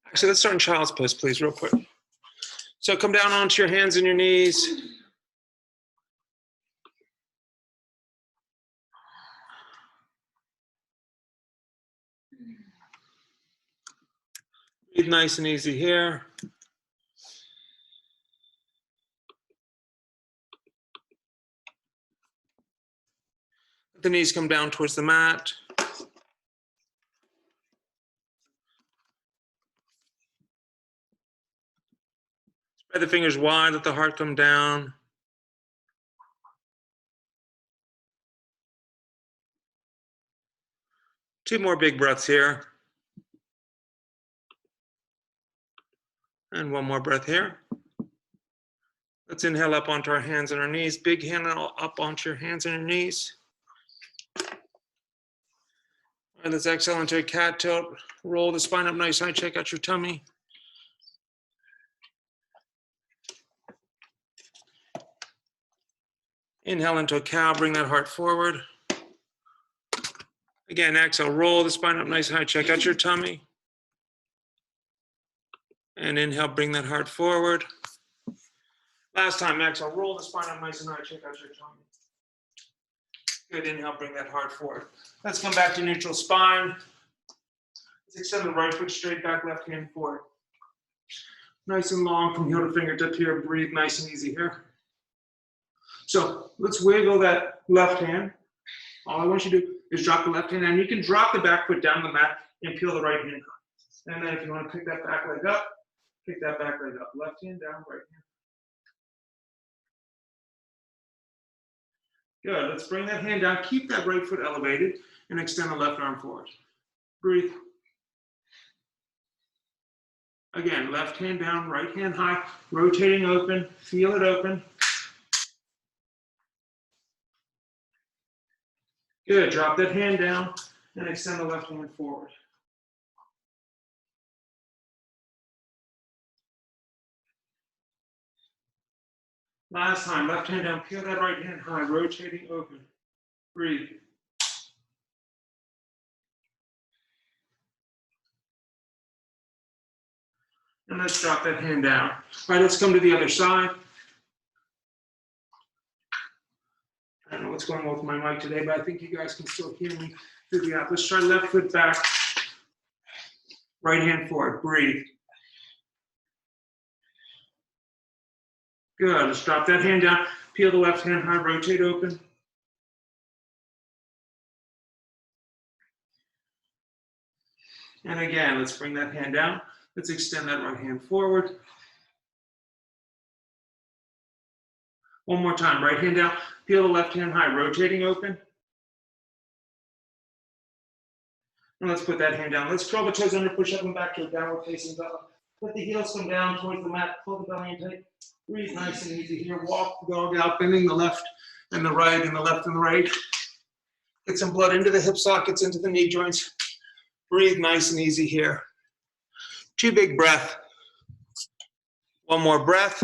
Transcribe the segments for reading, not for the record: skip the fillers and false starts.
Actually, let's start in child's pose, please, real quick. So come down onto your hands and your knees. Breathe nice and easy here. Let the knees come down towards the mat. Spread the fingers wide, let the heart come down. Two more big breaths here. And one more breath here. Let's inhale up onto our hands and our knees. Big inhale up onto your hands and your knees. All right, let's exhale into a cat tilt. Roll the spine up nice high, check out your tummy. Inhale into a cow, bring that heart forward. Again, exhale, roll the spine up nice and high, check out your tummy. And inhale, bring that heart forward. Last time, exhale, roll the spine up nice and high, check out your tummy. Good, inhale, bring that heart forward. Let's come back to neutral spine. Let's extend the right foot straight back, left hand forward. Nice and long from heel to fingertip here. Breathe nice and easy here. So let's wiggle that left hand. All I want you to do is drop the left hand, and you can drop the back foot down the mat and peel the right hand up. And then if you want to pick that back leg up, pick that back leg up. Left hand down, right hand. Good, let's bring that hand down. Keep that right foot elevated and extend the left arm forward. Breathe. Again, left hand down, right hand high, rotating open, feel it open. Good, drop that hand down and extend the left hand forward. Last time, left hand down, peel that right hand high, rotating open. Breathe. And let's drop that hand down. All right, let's come to the other side. I don't know what's going on with my mic today, but I think you guys can still hear me through the app. Let's try left foot back, right hand forward, breathe. Good, let's drop that hand down, peel the left hand high, rotate open. And again, let's bring that hand down. Let's extend that right hand forward. One more time, right hand down, peel the left hand high, rotating open. And let's put that hand down. Let's curl the toes under, push up and back to a downward facing dog. Let the heels come down towards the mat, pull the belly in tight. Breathe nice and easy here. Walk the dog out, bending the left and the right and the left and the right. Get some blood into the hip sockets, into the knee joints. Breathe nice and easy here. Two big breaths. One more breath.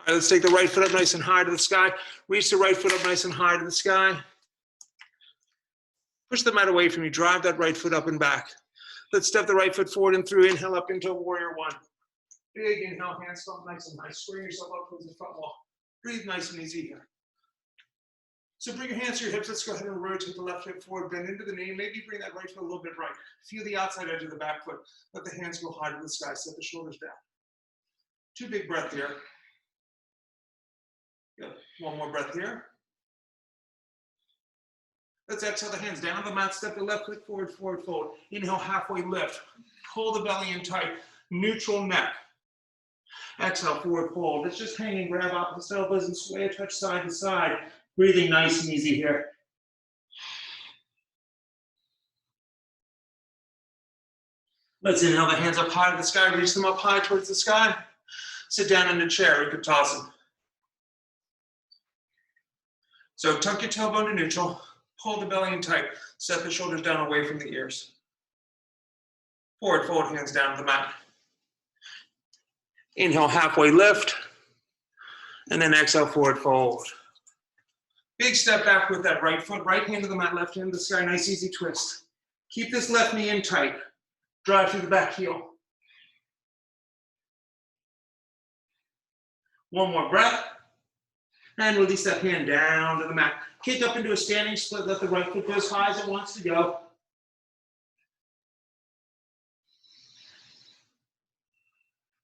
All right, let's take the right foot up nice and high to the sky. Reach the right foot up nice and high to the sky. Push the mat away from you. Drive that right foot up and back. Let's step the right foot forward and through. Inhale up into a warrior one. Big inhale, hands stomp nice and high. Square yourself up towards the front wall. Breathe nice and easy here. So bring your hands to your hips. Let's go ahead and rotate the left hip forward. Bend into the knee. Maybe bring that right foot a little bit right. Feel the outside edge of the back foot. Let the hands go high to the sky. Set the shoulders down. Two big breaths here. Good. One more breath here. Let's exhale the hands down on the mat. Step the left foot forward, forward fold. Inhale, halfway lift. Pull the belly in tight. Neutral neck. Exhale, forward fold. Let's just hang and grab opposite elbows and sway a touch side to side. Breathing nice and easy here. Let's inhale the hands up high to the sky. Reach them up high towards the sky. Sit down in a chair, Utkatasana. So tuck your tailbone to neutral. Pull the belly in tight. Set the shoulders down away from the ears. Forward fold, hands down to the mat. Inhale, halfway lift. And then exhale, forward fold. Big step back with that right foot, right hand to the mat, left hand to the sky, nice easy twist. Keep this left knee in tight. Drive through the back heel. One more breath. And release that hand down to the mat. Kick up into a standing split, let the right foot go as high as it wants to go.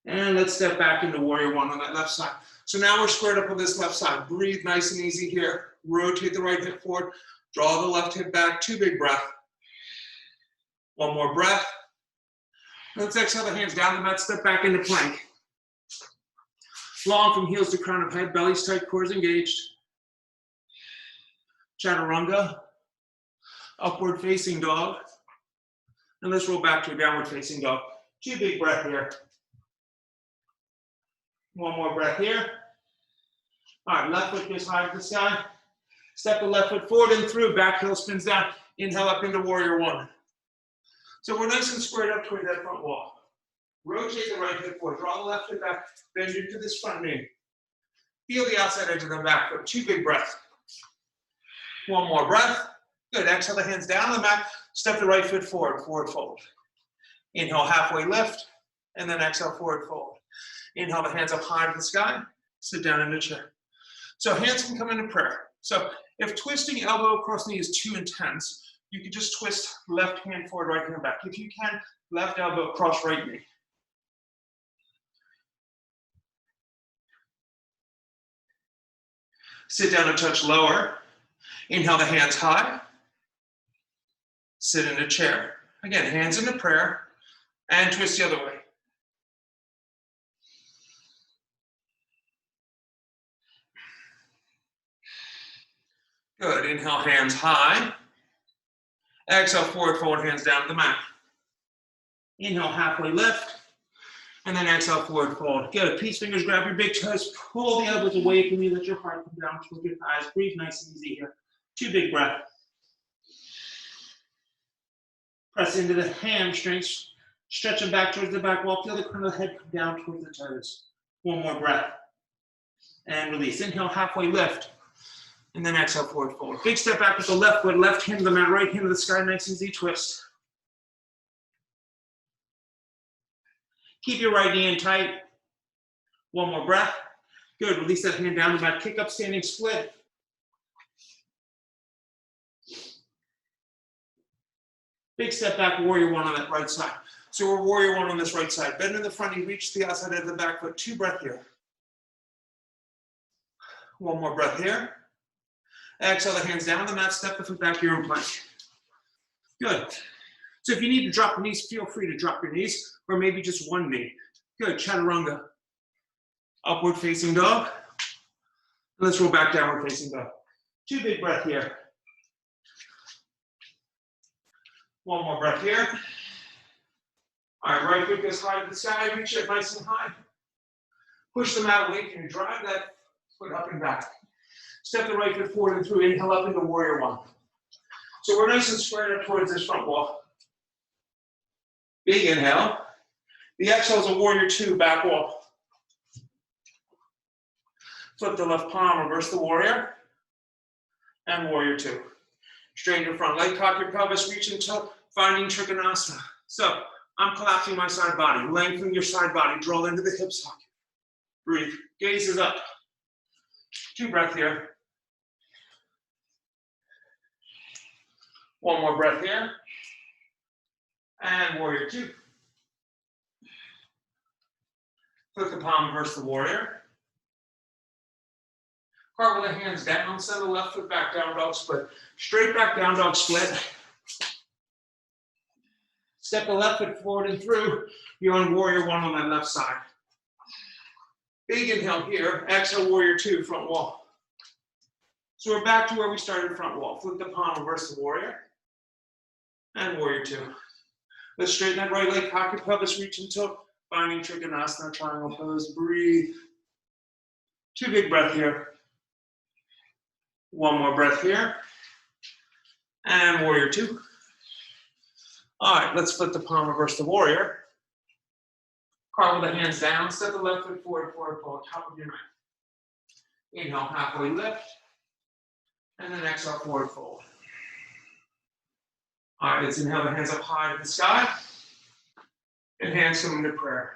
And let's step back into warrior one on that left side. So now we're squared up on this left side. Breathe nice and easy here. Rotate the right hip forward. Draw the left hip back. 2 big breaths. One more breath. Let's exhale the hands down the mat. Step back into plank. Long from heels to crown of head. Belly's tight, core's engaged. Chaturanga. Upward facing dog. And let's roll back to a downward facing dog. 2 big breaths here. One more breath here. All right, left foot goes high to the sky. Step the left foot forward and through. Back heel spins down. Inhale up into warrior one. So we're nice and squared up toward that front wall. Rotate the right hip forward. Draw the left hip back. Bend into this front knee. Feel the outside edge of the back foot. 2 big breaths. One more breath. Good. Exhale the hands down the mat. Step the right foot forward. Forward fold. Inhale, halfway lift. And then exhale, forward fold. Inhale the hands up high to the sky. Sit down in a chair. So hands can come into prayer. So if twisting elbow across knee is too intense, you can just twist left hand forward, right hand back. If you can, left elbow across right knee. Sit down and touch lower. Inhale the hands high. Sit in a chair. Again, hands into prayer and twist the other way. Good. Inhale, hands high. Exhale, forward fold, hands down to the mat. Inhale, halfway lift. And then exhale, forward fold. Good. Peace fingers, grab your big toes. Pull the elbows away from you. Let your heart come down toward your thighs. Breathe nice and easy here. 2 big breaths. Press into the hamstrings. Stretch them back towards the back wall. Feel the crown of the head come down towards the toes. One more breath. And release. Inhale, halfway lift. And then exhale, forward fold. Big step back with the left foot, left hand to the mat, right hand to the sky, nice easy twist. Keep your right knee in tight. One more breath. Good, release that hand down the mat, kick up, standing split. Big step back, warrior one on that right side. So we're warrior one on this right side. Bend in the front knee, reach the outside edge of the back foot. 2 breaths here. One more breath here. Exhale the hands down the mat, step the foot back to your own plank. Good. So if you need to drop your knees, feel free to drop your knees, or maybe just one knee. Good, chaturanga. Upward facing dog. Let's roll back, downward facing dog. 2 big breaths here. One more breath here. All right, right foot goes high to the sky, reach it nice and high. Push the mat away, can you drive that foot up and back. Step the right foot forward and through, inhale up into warrior one. So we're nice and squared up towards this front wall. Big inhale. The exhale is a warrior two, back wall. Flip the left palm, reverse the warrior, and warrior two. Straighten your front leg, cock your pelvis, reach into finding Trikonasana. So I'm collapsing my side body, lengthen your side body, draw into the hip socket. Breathe, gaze is up. 2 breaths here. One more breath here. And warrior two. Flip the palm, reverse the warrior. Cartwheel the hands down, send the left foot back, down dog split. Straight back, down dog split. Step the left foot forward and through. You're on warrior one on that left side. Big inhale here. Exhale, warrior two, front wall. So we're back to where we started, front wall. Flip the palm, reverse the warrior. And warrior two. Let's straighten that right leg, cock your pelvis, reach into finding Trikonasana, triangle pose. Breathe. 2 big breaths here. One more breath here. And warrior two. All right, let's flip the palm, reverse the warrior. Cartwheel the hands down, step the left foot forward, forward fold, top of your mat. Inhale, halfway lift. And then exhale, forward fold. All right, let's inhale the hands up high to the sky. And hands come into prayer.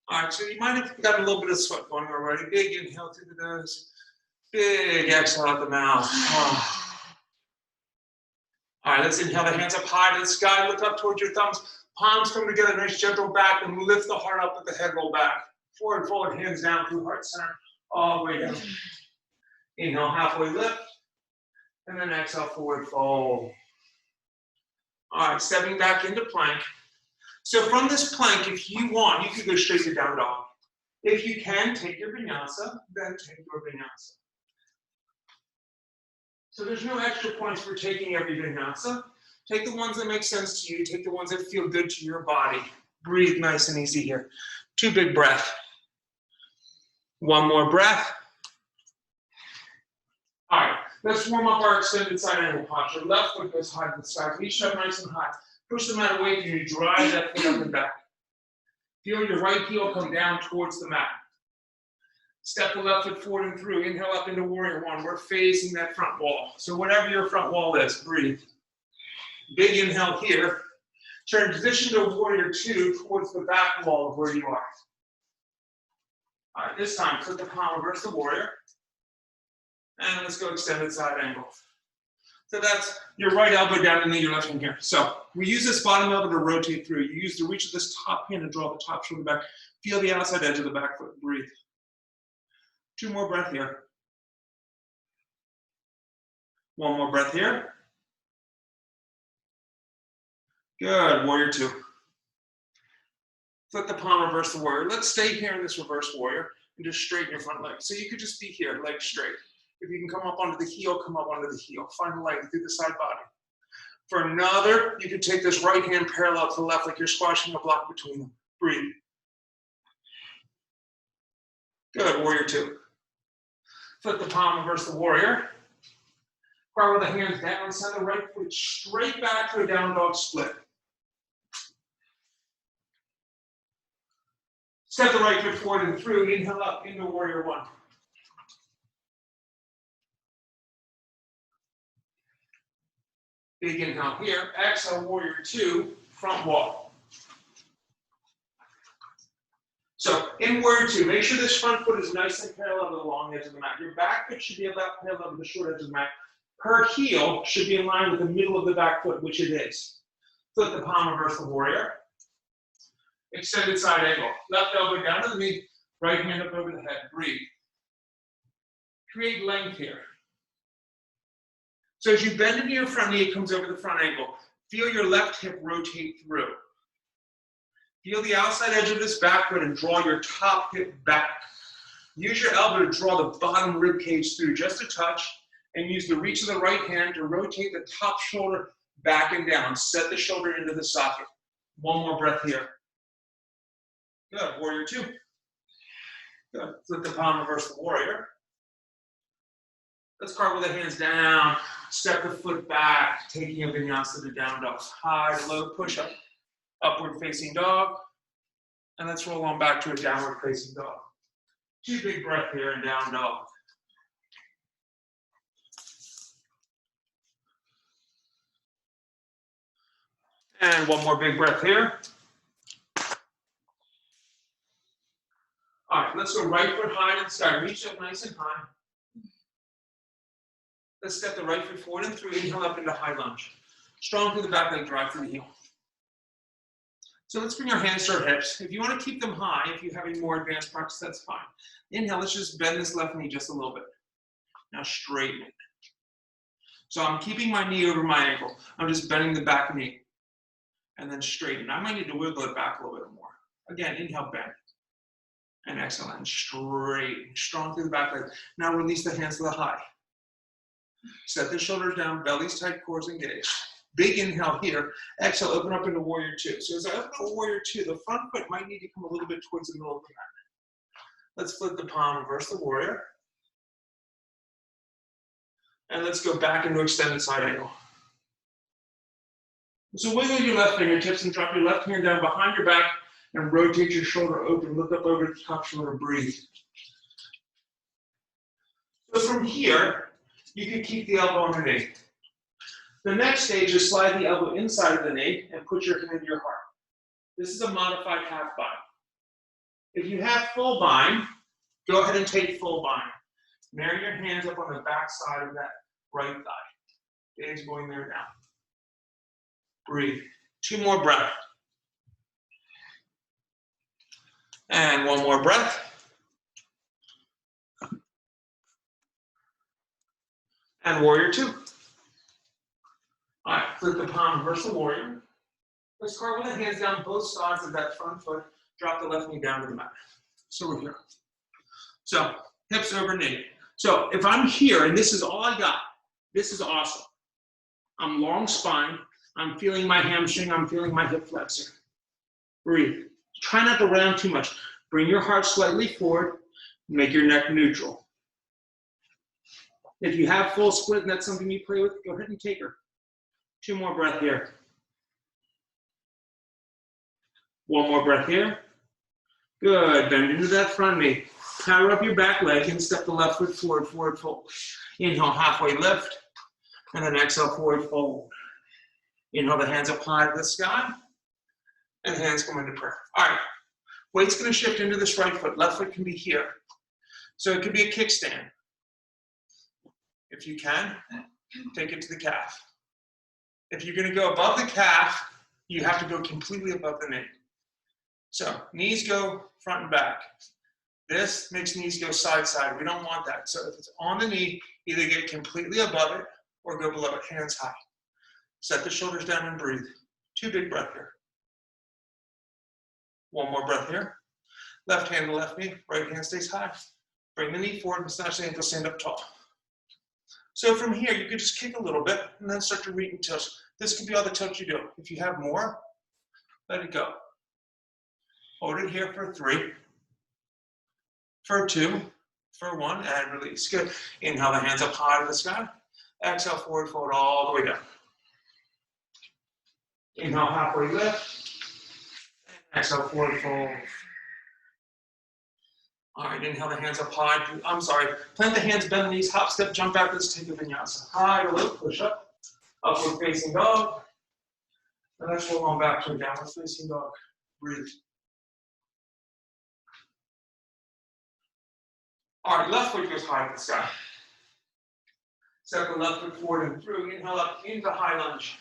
All right, so you might have got a little bit of sweat going already. Big inhale through the nose. Big exhale out the mouth. Oh. All right, let's inhale the hands up high to the sky. Look up towards your thumbs. Palms come together, nice gentle back, and lift the heart up with the head roll back. Forward fold, hands down through heart center, all the way down. Inhale, halfway lift. And then exhale, forward fold. All right, stepping back into plank. So from this plank, if you want, you can go straight to down dog. If you can, take your vinyasa, then take your vinyasa. So there's no extra points for taking every vinyasa. Take the ones that make sense to you. Take the ones that feel good to your body. Breathe nice and easy here. 2 big breaths. 1 more breath. All right, let's warm up our extended side angle posture. Left foot goes high to the sky. Reach up nice and high. Push the mat away from you. Drive that foot up and back. Feel your right heel come down towards the mat. Step the left foot forward and through. Inhale up into warrior one. We're facing that front wall. So whatever your front wall is, breathe. Big inhale here. Transition to warrior two towards the back wall of where you are. All right, this time, flip the palm, reverse the warrior. And let's go extended side angle. So that's your right elbow down and then your left hand here. So we use this bottom elbow to rotate through. You use the reach of this top hand to draw the top shoulder back. Feel the outside edge of the back foot. Breathe. 2 more breaths here. 1 more breath here. Good, warrior two. Flip the palm, reverse the warrior. Let's stay here in this reverse warrior and just straighten your front leg. So you could just be here, legs straight. If you can come up onto the heel, come up onto the heel. Find the leg through the side body. For another, you could take this right hand parallel to the left like you're squashing a block between them. Breathe. Good, warrior two. Flip the palm, reverse the warrior. Power the hands down, send the right foot straight back to a down dog split. Step the right foot forward and through. Inhale up into warrior one. Big inhale here. Exhale, warrior two, front wall. So in warrior two, make sure this front foot is nice and parallel to the long edge of the mat. Your back foot should be about parallel to the short edge of the mat. Her heel should be in line with the middle of the back foot, which it is. Flip the palm, reverse the warrior. Extended side angle. Left elbow down to the knee, right hand up over the head. Breathe. Create length here. So as you bend into your front knee, it comes over the front ankle. Feel your left hip rotate through. Feel the outside edge of this back foot and draw your top hip back. Use your elbow to draw the bottom rib cage through just a touch, and use the reach of the right hand to rotate the top shoulder back and down. Set the shoulder into the socket. 1 more breath here. Good, warrior two. Good, flip the palm, reverse the warrior. Let's cartwheel the hands down, step the foot back, taking a vinyasa to down dog. High, low, push up, upward facing dog. And let's roll on back to a downward facing dog. 2 big breaths here and down dog. And 1 more big breath here. All right, let's go right foot high to the sky. Reach up nice and high. Let's step the right foot forward and through. Inhale up into high lunge. Strong through the back leg, drive through the heel. So let's bring our hands to our hips. If you want to keep them high, if you have a more advanced practice, that's fine. Inhale, let's just bend this left knee just a little bit. Now straighten it. So I'm keeping my knee over my ankle. I'm just bending the back knee. And then straighten. I might need to wiggle it back a little bit more. Again, inhale, bend. And exhale, and straighten. Strong through the back leg. Now release the hands to the high. Set the shoulders down, belly's tight, cores engaged. Big inhale here. Exhale, open up into warrior two. So as I open to warrior two, the front foot might need to come a little bit towards the middle of the mat. Let's flip the palm, reverse the warrior. And let's go back into extended side angle. So wiggle your left fingertips and drop your left hand down behind your back and rotate your shoulder open. Look up over the top shoulder, breathe. So from here, You can keep the elbow on the knee. The next stage is slide the elbow inside of the knee and put your hand in your heart. This is a modified half bind. If you have full bind, go ahead and take full bind. Marry your hands up on the back side of that right thigh. Gaze going there now. Breathe. 2 more breaths. And 1 more breath. And warrior 2. All right, flip the palm, reverse the warrior. Let's carve with the hands down both sides of that front foot. Drop the left knee down to the mat. So we're here. So hips over knee. So if I'm here and this is all I got, this is awesome. I'm long spine. I'm feeling my hamstring. I'm feeling my hip flexor. Breathe. Try not to round too much. Bring your heart slightly forward. Make your neck neutral. If you have full split and that's something you play with, go ahead and take her. 2 more breaths here. 1 more breath here. Good. Bend into that front knee. Power up your back leg and step the left foot forward, forward fold. Inhale, halfway lift. And then exhale, forward fold. Inhale, the hands up high to the sky. And hands come into prayer. All right. Weight's going to shift into this right foot. Left foot can be here. So it could be a kickstand. If you can, take it to the calf. If you're going to go above the calf, you have to go completely above the knee. So knees go front and back. This makes knees go side side. We don't want that. So if it's on the knee, either get completely above it or go below it, hands high. Set the shoulders down and breathe. 2 big breaths here. 1 more breath here. Left hand to left knee, right hand stays high. Bring the knee forward, massage the ankle, stand up tall. So from here, you could just kick a little bit and then start to read and tilt. This could be all the tilt you do. If you have more, let it go. Hold it here for 3, for 2, for 1, and release. Good. Inhale the hands up high to the sky. Exhale, forward fold all the way down. Inhale, halfway lift. Exhale, forward fold. All right, inhale the hands up high. Plant the hands, bend the knees, hop, step, jump back. Let's take a vinyasa. High to low, push up. Upward facing dog. And let's roll on back to a downward facing dog. Breathe. All right, left foot goes high to the sky. Step the left foot forward and through. Inhale up into high lunge.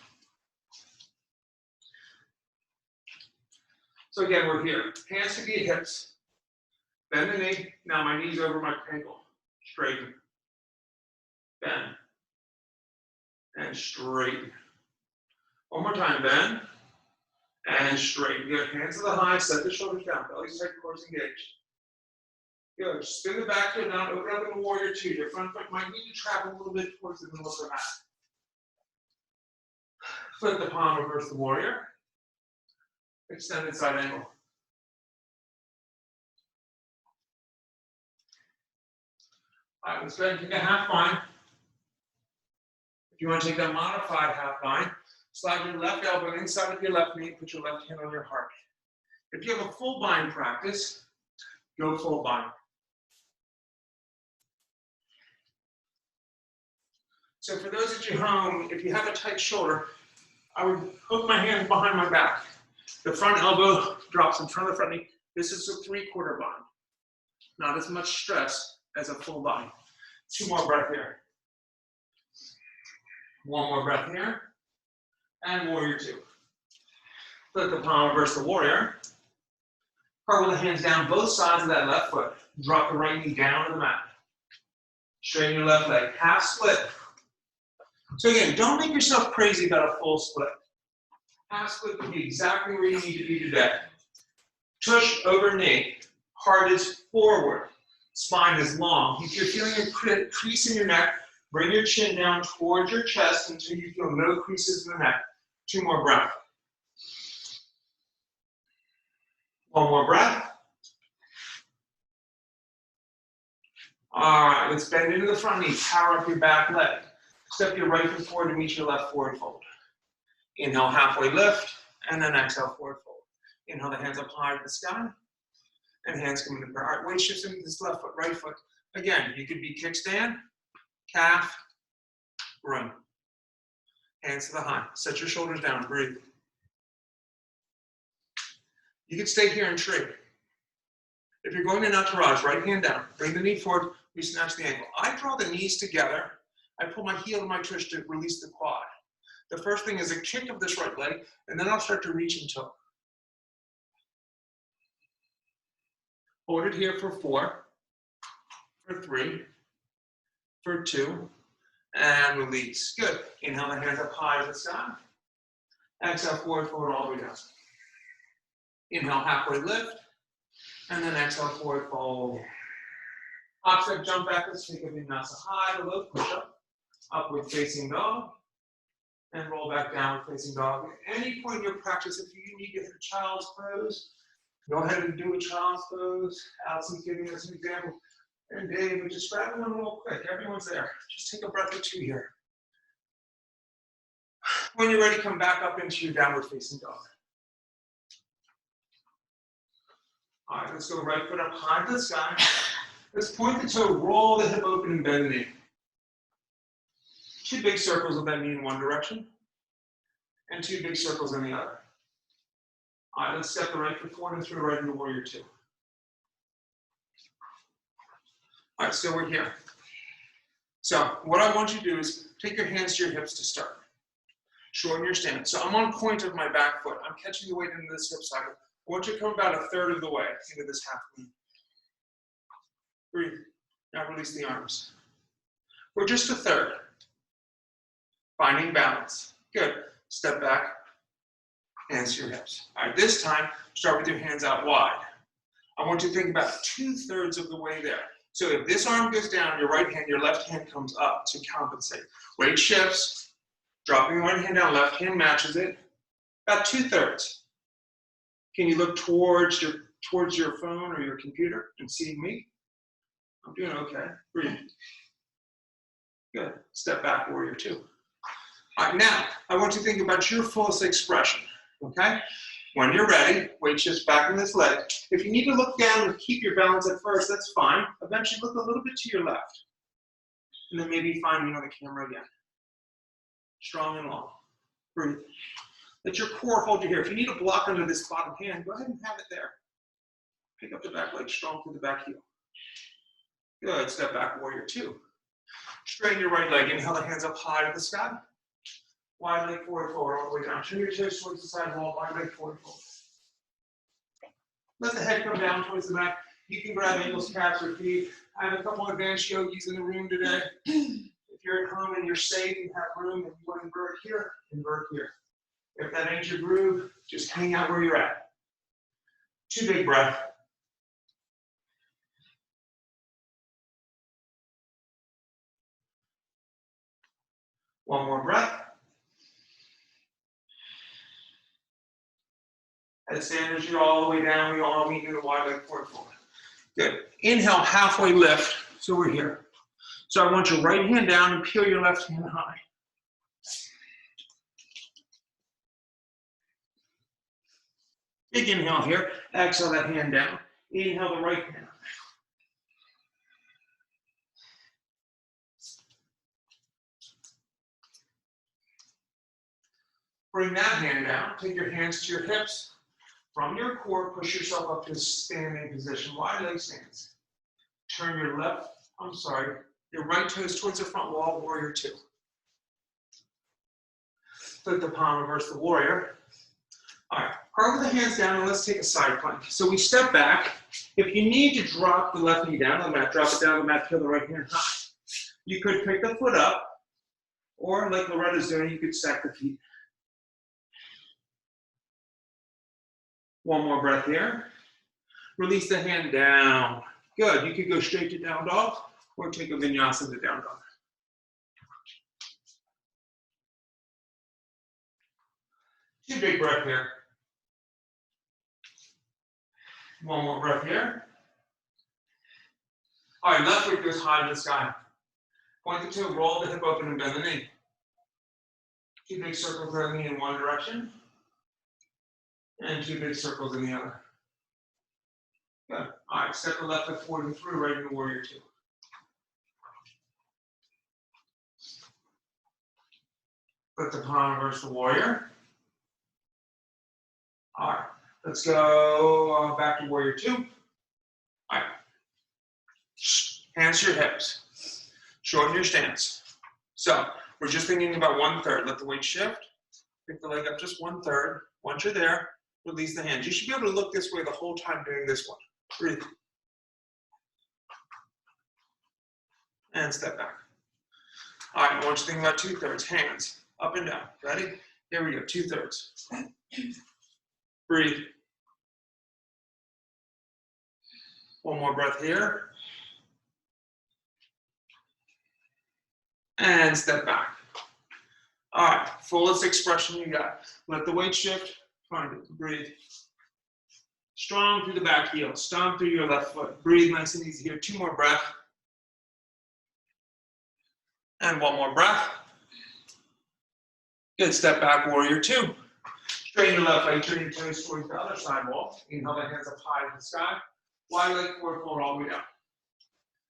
So again, we're here. Hands to be at hips. Bend the knee. Now my knee's over my ankle. Straighten. Bend. And straighten. 1 more time. Bend. And straighten. Good. Hands to the high. Set the shoulders down. Belly straight, core engaged. Good. Spin the back foot down. Open up in warrior 2. Your front foot might need to travel a little bit towards the middle of the mat. Flip the palm, reverse the warrior. Extended side angle. All right, let's go ahead and take a half bind. If you want to take that modified half bind, slide your left elbow inside of your left knee, put your left hand on your heart. If you have a full bind practice, go full bind. So for those of you home, if you have a tight shoulder, I would hook my hands behind my back. The front elbow drops in front of the front knee. This is a 3/4 bind. Not as much stress as a full bind. 2 more breaths here. 1 more breath here. And warrior 2. Flip the palm, reverse the warrior. Cartwheel the hands down both sides of that left foot. Drop the right knee down to the mat. Straighten your left leg. Half split. So again, don't make yourself crazy about a full split. Half split can be exactly where you need to be today. Tush over knee. Heart is forward. Spine is long. If you're feeling a crease in your neck, bring your chin down towards your chest until you feel no creases in the neck. 2 more breaths. 1 more breath. All right, let's bend into the front knee. Power up your back leg. Step your right foot forward to meet your left forward fold. Inhale, halfway lift, and then exhale, forward fold. Inhale, the hands up high to the sky, and hands come into prayer. All right, weight shifts into this left foot, right foot. Again, you could be kickstand, calf, Run. Hands to the high. Set your shoulders down. Breathe. You can stay here and trade. If you're going to entourage, right hand down. Bring the knee forward. We snatch the ankle. I draw the knees together. I pull my heel to my twist to release the quad. The first thing is a kick of this right leg, and then I'll start to reach and toe. Hold it here for 4, for 3, for 2, and release. Good. Inhale the hands up high to the sky. Exhale, forward, forward, all the way down. Inhale, halfway lift, and then exhale, forward, fold. Hop, step, jump back, let's take a vinyasa high to low, push up. Upward facing dog, and roll back downward facing dog. At any point in your practice, if you need to hit a child's pose, go ahead and do a child's pose. Allison's giving us an example. And Dave, we're just grabbing them real quick. Everyone's there. Just take a breath or two here. When you're ready, come back up into your downward facing dog. All right, let's go right foot up high to the sky. Let's point the toe, roll the hip open and bend the knee. 2 big circles of that knee in one direction, and 2 big circles in the other. All right, let's step the right foot forward and through right into warrior 2. All right, so we're here. So what I want you to do is take your hands to your hips to start. Shorten your stance. So I'm on point of my back foot. I'm catching the weight into this hip cycle. I want you to come about 1/3 of the way into this half lean. Breathe. Now release the arms. We're just 1/3. Finding balance. Good. Step back. Hands to your hips. All right, this time, start with your hands out wide. I want you to think about 2/3 of the way there. So if this arm goes down, your right hand, your left hand comes up to compensate. Weight shifts, dropping the right hand down, left hand matches it. About 2/3. Can you look towards your phone or your computer and see me? I'm doing okay. Breathe. Good. Step back, warrior 2. All right, now, I want you to think about your fullest expression, okay? When you're ready, weight shifts back in this leg. If you need to look down and keep your balance at first, that's fine. Eventually, look a little bit to your left. And then maybe find, the camera again. Strong and long. Breathe. Let your core hold you here. If you need a block under this bottom hand, go ahead and have it there. Pick up the back leg strong through the back heel. Good. Step back, warrior 2. Straighten your right leg. Inhale the hands up high to the sky. Wide leg forward, forward, all the way down. Turn your toes towards the side wall, wide leg forward, forward. Let the head come down towards the back. You can grab ankles, calves, or feet. I have a couple advanced yogis in the room today. If you're at home and you're safe and have room and you want to invert here, invert here. If that ain't your groove, just hang out where you're at. 2 big breaths. One more breath. As the energy all the way down, we all meet in the wide leg forward, forward. Good. Inhale, halfway lift. So we're here. So I want your right hand down and peel your left hand high. Big inhale here. Exhale that hand down. Inhale the right hand. Bring that hand down. Take your hands to your hips. From your core, push yourself up to a standing position. Wide leg stance. Turn your your right toes towards the front wall, warrior 2. Flip the palm, reverse the warrior. All right, carve the hands down and let's take a side plank. So we step back. If you need to drop the left knee down on the mat, drop it down on the mat, peel the right hand high. You could pick the foot up, or like Loretta's doing, you could stack the feet. One more breath here. Release the hand down. Good. You could go straight to down dog or take a vinyasa to down dog. Two big breath here. One more breath here. All right, left foot goes high to the sky. Point the toe, roll the hip open and bend the knee. Two big circles of the knee in one direction. And two big circles in the other. Good. All right, step the left foot forward and through right into warrior 2. Flip the palm, reverse the warrior. All right, let's go back to warrior 2. All right, hands to your hips. Shorten your stance. So we're just thinking about 1/3. Let the weight shift. Pick the leg up just 1/3. Once you're there, release the hands. You should be able to look this way the whole time doing this one. Breathe. And step back. All right, I want you to think about 2/3. Hands up and down. Ready? Here we go, 2/3. Breathe. One more breath here. And step back. All right, fullest expression you got. Let the weight shift, find it, breathe. Strong through the back heel, stomp through your left foot. Breathe nice and easy here, 2 more breaths. And 1 more breath. Good, step back, warrior 2. Straighten your left leg, turn your toes towards the other side wall. Inhale the hands up high to the sky. Wide leg forward fold all the way down.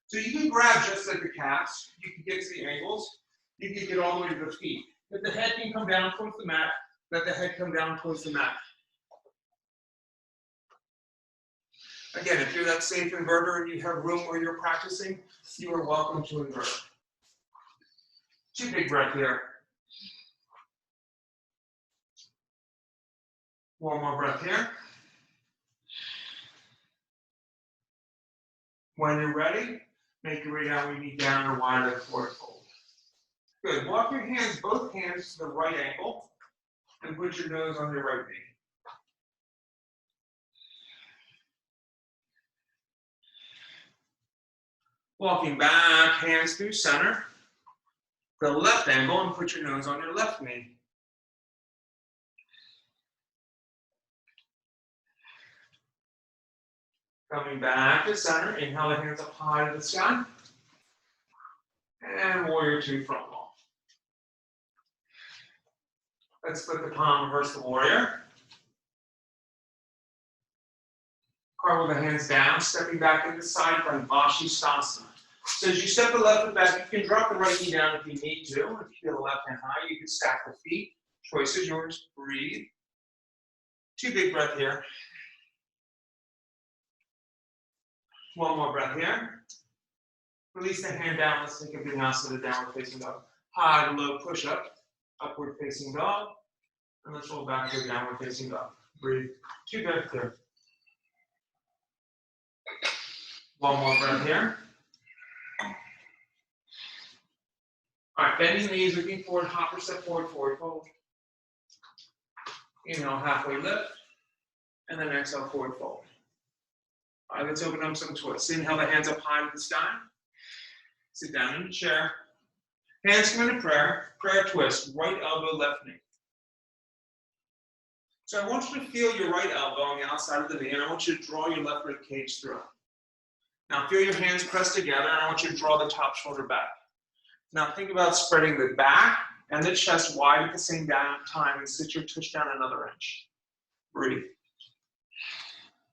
So you can grab just like the calves. You can get to the ankles. You can get all the way to the feet. If the head can come down towards the mat, let the head come down towards the mat. Again, if you're that safe inverter and you have room where you're practicing, you are welcome to invert. 2 big breaths here. 1 more breath here. When you're ready, make your way down when you need down or wide leg forward fold. Good. Walk your hands, both hands to the right ankle, and put your nose on your right knee. Walking back, hands through center. The left ankle and put your nose on your left knee. Coming back to center, inhale the hands up high to the sky. And warrior 2 front wall. Let's flip the palm, reverse the warrior. Cartwheel the hands down, stepping back into side front, Vashisthasana. So as you step the left foot back, you can drop the right knee down if you need to. If you feel the left hand high, you can stack the feet. Choice is yours. Breathe. 2 big breaths here. 1 more breath here. Release the hand down. Let's take a vinyasa, downward facing dog. High to low push up. Upward facing dog. And let's roll back to a downward facing dog. Breathe. 2 breaths here. 1 more breath here. All right, bending the knees, looking forward, hopper step forward, forward fold. Inhale, halfway lift. And then exhale, forward fold. All right, let's open up some twists. Inhale the hands up high to the sky. Sit down in the chair. Hands come into prayer. Prayer twist. Right elbow, left knee. So I want you to feel your right elbow on the outside of the knee, and I want you to draw your left rib cage through. Now feel your hands pressed together, and I want you to draw the top shoulder back. Now think about spreading the back and the chest wide at the same time and sit your tush down another inch. Breathe.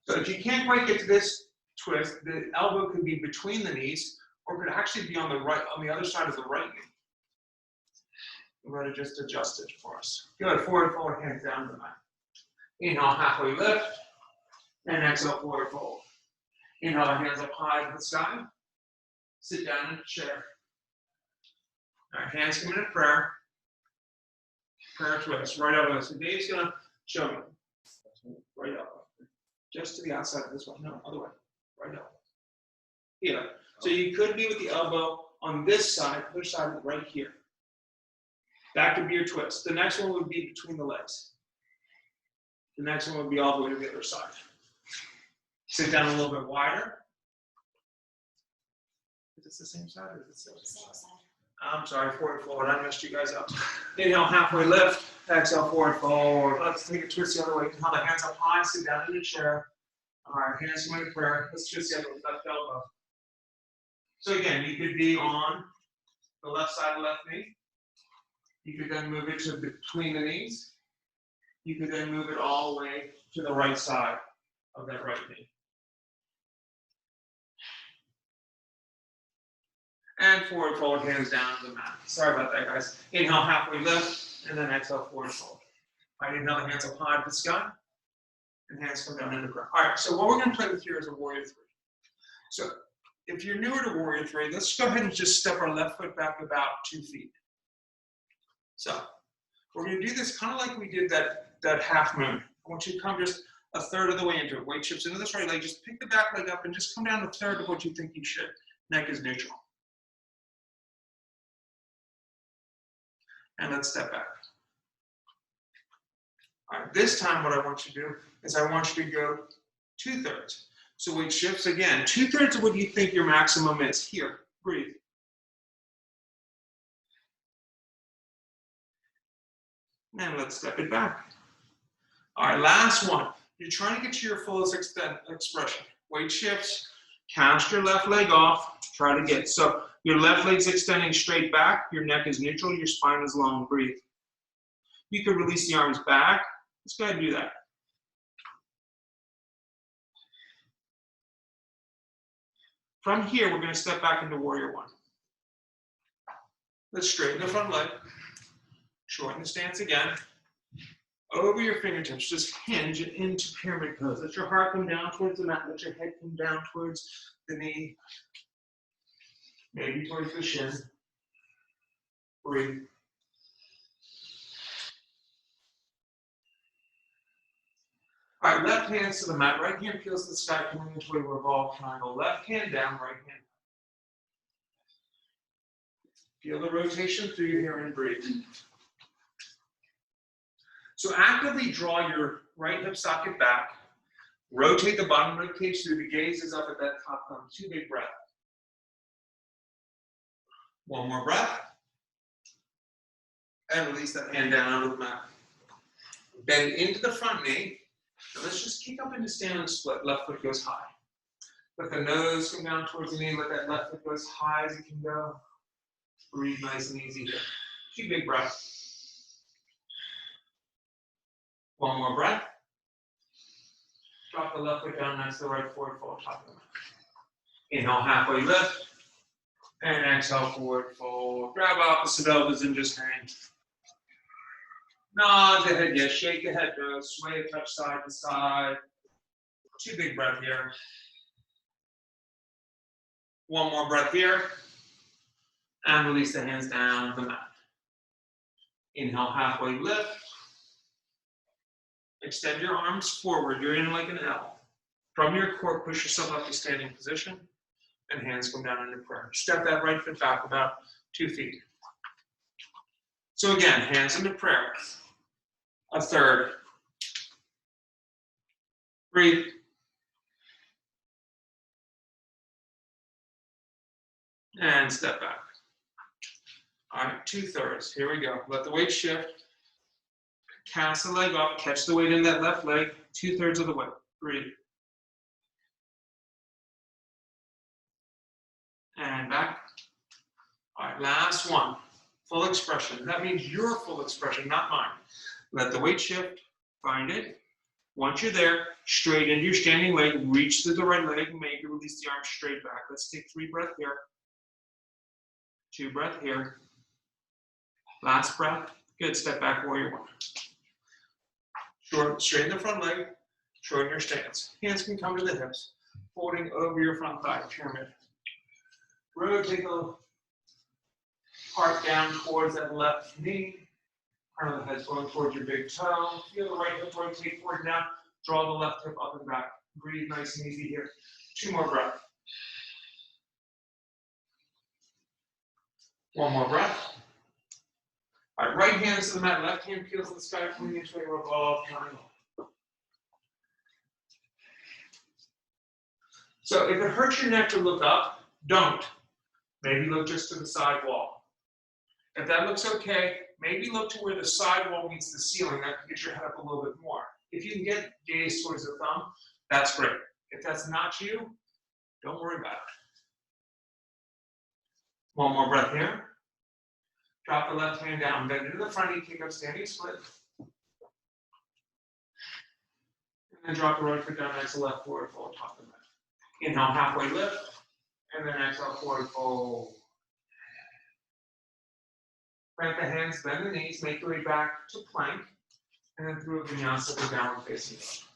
So if you can't quite get to this twist, the elbow could be between the knees, or could actually be on the other side of the right knee. We're going to just adjust it for us. Good. Forward fold, hands down to the mat. Inhale, halfway lift, and exhale, forward fold. Inhale, hands up high to the sky. Sit down in a chair. All right, hands come into prayer. Prayer twist, right elbow. So Dave's going to show me. Right elbow. Just to the outside of this one. No, other way. Right elbow. Here. So you could be with the elbow on this side, other side right here. That could be your twist. The next one would be between the legs. The next one would be all the way to the other side. Sit down a little bit wider. Is this the same side or is it the same side? I'm sorry, forward fold. I messed you guys up. Inhale, halfway lift. Exhale, forward fold. Let's take a twist the other way. Inhale, the hands up high. Sit down in the chair. All right, hands come into prayer. Let's twist the other left elbow. So again, you could be on the left side of the left knee. You could then move it to between the knees. You could then move it all the way to the right side of that right knee. And forward fold, hands down to the mat. Sorry about that, guys. Inhale, halfway lift. and then exhale, forward fold. All right, inhale, the hands up high to the sky, and hands come down into the ground. All right, so what we're gonna play with here is a warrior three. So if you're newer to warrior three, let's go ahead and just step our left foot back about 2 feet. So we're gonna do this kind of like we did that half moon. I want you to come just a third of the way into it. Weight shifts into this right leg, just pick the back leg up and just come down a third of what you think you should. Neck is neutral. And let's step back. All right, this time what I want you to do is I want you to go 2/3. So weight shifts again, 2/3 of what you think your maximum is. Here, breathe. And let's step it back. All right, last one. You're trying to get to your fullest expression. Weight shifts, cast your left leg off, try to get. So your left leg's extending straight back, your neck is neutral, your spine is long, breathe. You could release the arms back. Let's go ahead and do that. From here, we're gonna step back into warrior one. Let's straighten the front leg, shorten the stance again. Over your fingertips, just hinge into pyramid pose. Let your heart come down towards the mat. Let your head come down towards the knee, maybe towards the shin. Breathe. All right, left hand to the mat. Right hand feels the sky coming into a revolved triangle. Left hand down, right hand. Feel the rotation through your hair and breathe. So actively draw your right hip socket back. Rotate the bottom rib cage through the gazes up at that top thumb. 2 big breaths. One more breath. And release that hand down onto the mat. Bend into the front knee. Now let's just kick up into standing split. Left foot goes high. Let the nose come down towards the knee. Let that left foot go as high as it can go. Breathe nice and easy here. 2 big breaths. One more breath. Drop the left foot down next to the right, forward fold, top of the mat. Inhale, halfway lift. And exhale, forward fold. Grab opposite elbows and just hang. Nod the head, yes. Shake the head, no. Sway a touch side to side. 2 big breaths here. One more breath here. And release the hands down to the mat. Inhale, halfway lift. Extend your arms forward. You're in like an L. From your core, push yourself up to standing position. And hands come down into prayer. Step that right foot back about 2 feet. So again, hands into prayer. A third. Breathe. And step back. All right, 2/3. Here we go. Let the weight shift. Cast the leg up. Catch the weight in that left leg. 2/3 of the way. Breathe. And back. All right, last one. Full expression. That means your full expression, not mine. Let the weight shift. Find it. Once you're there, straight into your standing leg. Reach through the right leg. Maybe release the arms straight back. Let's take 3 breaths here. 2 breaths here. Last breath. Good. Step back, warrior one. Straighten the front leg. Shorten your stance. Hands can come to the hips. Folding over your front thigh. Pyramid. Rotate the heart down towards that left knee. Crown of the head's going towards your big toe. Feel the right hip rotate forward now. Draw the left hip up and back. Breathe nice and easy here. 2 more breaths. One more breath. All right, right hand to the mat, left hand peels to the sky, coming into a revolved triangle. So if it hurts your neck to look up, don't. Maybe look just to the side wall. If that looks okay, maybe look to where the side wall meets the ceiling. That can get your head up a little bit more. If you can get gaze towards the thumb, that's great. If that's not you, don't worry about it. One more breath here. Drop the left hand down, bend into the front knee, kick up standing split. And then drop the right foot down, exhale, left forward fold, top of the mat. Inhale, halfway lift, and then exhale, forward fold. Plant the hands, bend the knees, make your way back to plank, and then through a vinyasa to downward facing dog.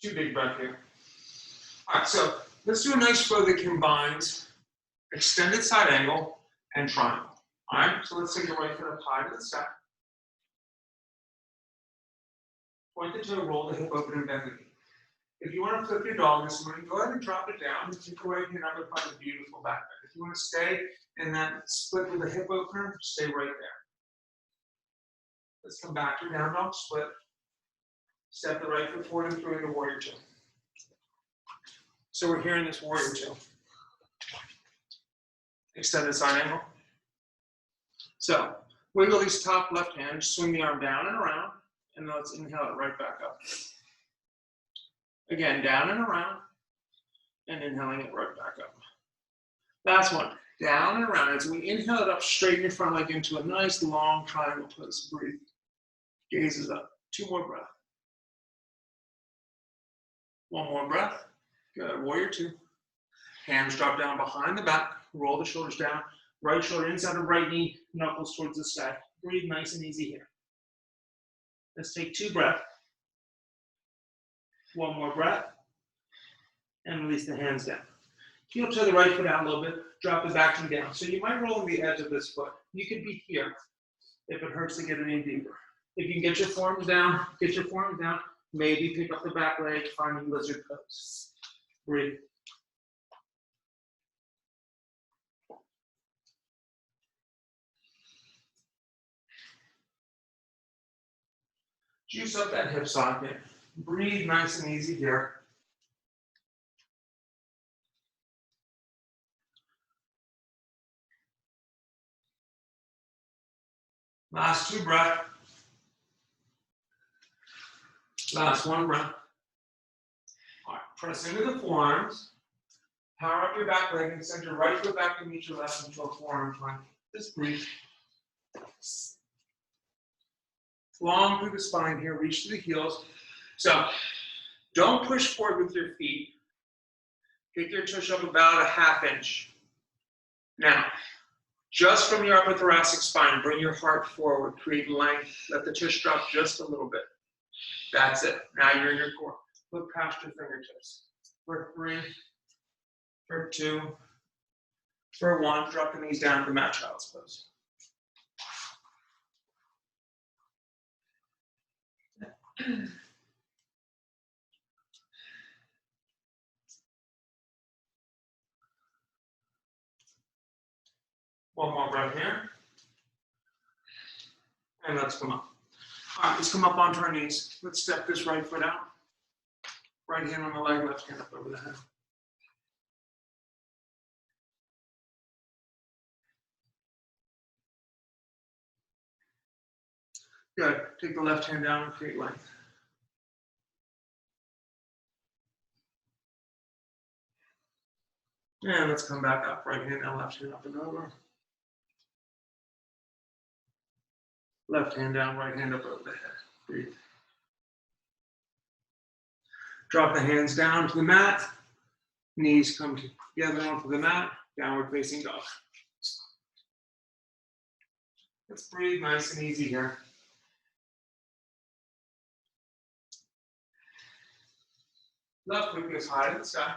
Two big breath here. All right, so let's do a nice flow that combines extended side angle and triangle. All right, so let's take the right foot up high to the sky. Point the toe, roll the hip open and bend the knee. If you want to flip your dog this morning, go ahead and drop it down. Take the right hand up and find a beautiful back bend. If you want to stay in that split with a hip opener, stay right there. Let's come back to down dog split. Step the right foot forward and through into warrior two. So we're here in this warrior two. Extended side angle. So wiggle these top left hand, swing the arm down and around, and then let's inhale it right back up. Again, down and around, and inhaling it right back up. Last one, down and around. As we inhale it up, straighten your front leg into a nice long triangle pose. Breathe. Gazes up. Two more breaths. One more breath. Good. Warrior two. Hands drop down behind the back. Roll the shoulders down. Right shoulder inside of right knee. Knuckles towards the sky. Breathe nice and easy here. Let's take two breaths. One more breath. And release the hands down. Heel to the right foot out a little bit. Drop the back knee down. So you might roll on the edge of this foot. You could be here if it hurts to get any deeper. If you can get your forearms down, get your forearms down. Maybe pick up the back leg, finding lizard pose. Breathe. Juice up that hip socket. Breathe nice and easy here. Last two breaths. Last one breath. All right, press into the forearms. Power up your back leg and send your right foot back to meet your left into a forearm plank. Just breathe. Long through the spine here, reach to the heels. So don't push forward with your feet. Kick your tush up about a ½ inch. Now, just from your upper thoracic spine, bring your heart forward, create length, let the tush drop just a little bit. That's it. Now you're in your core. Look past your fingertips. For 3, for 2, for 1, drop the knees down to mat child's pose. One more breath here. And let's come up. All right, let's come up onto our knees. Let's step this right foot out. Right hand on the leg, left hand up over the head. Good. Take the left hand down and create length. And let's come back up. Right hand down, left hand up and over. Left hand down, right hand up over the head. Breathe. Drop the hands down to the mat. Knees come together onto the mat. Downward facing dog. Let's breathe nice and easy here. Left foot goes high to the sky.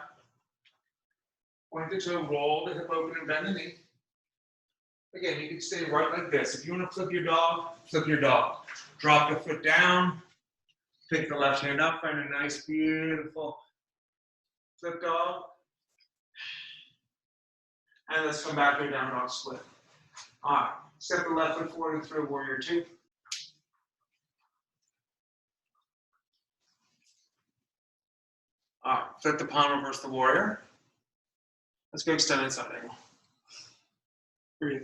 Point the toe, roll the hip open and bend the knee. Again, you can stay right like this. If you want to flip your dog, flip your dog. Drop the foot down. Pick the left hand up. Find a nice, beautiful flip dog. And let's come back to a down dog split. All right. Step the left foot forward and through warrior two. All right. Flip the palm, reverse the warrior. Let's go extended side angle. Breathe.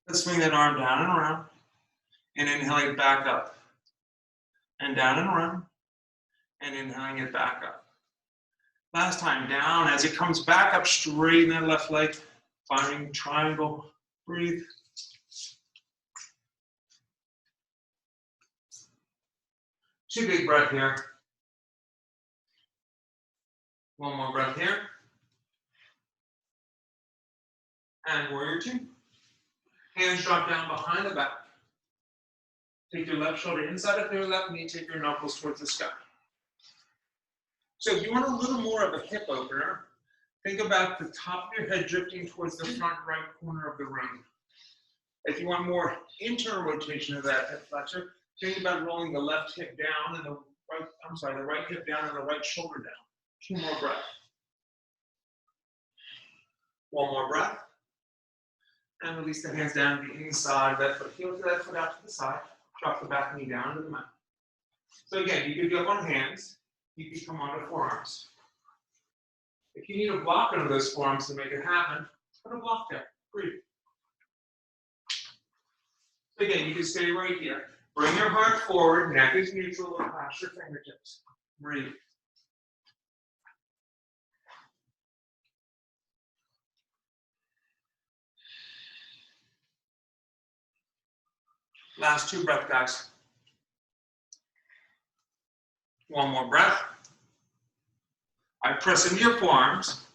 Let's swing that arm down and around. And inhaling it back up. And down and around. And inhaling it back up. Last time, down. As it comes back up, straighten that left leg. Finding triangle. Breathe. Two big breath here. One more breath here. And warrior two. Hands drop down behind the back. Take your left shoulder inside of your left knee, take your knuckles towards the sky. So if you want a little more of a hip opener, think about the top of your head drifting towards the front right corner of the room. If you want more internal rotation of that hip flexor, think about rolling the left hip down and the right hip down and the right shoulder down. Two more breaths. One more breath. And release the hands down to the inside of that foot. Heel to that foot out to the side. Drop the back knee down to the mat. So again, you could be up on hands. You could come onto forearms. If you need a block under those forearms to make it happen, put a block there. Breathe. So again, you can stay right here. Bring your heart forward, neck is neutral, and clasp your fingertips. Breathe. Last two breaths, guys. One more breath. I press into your forearms.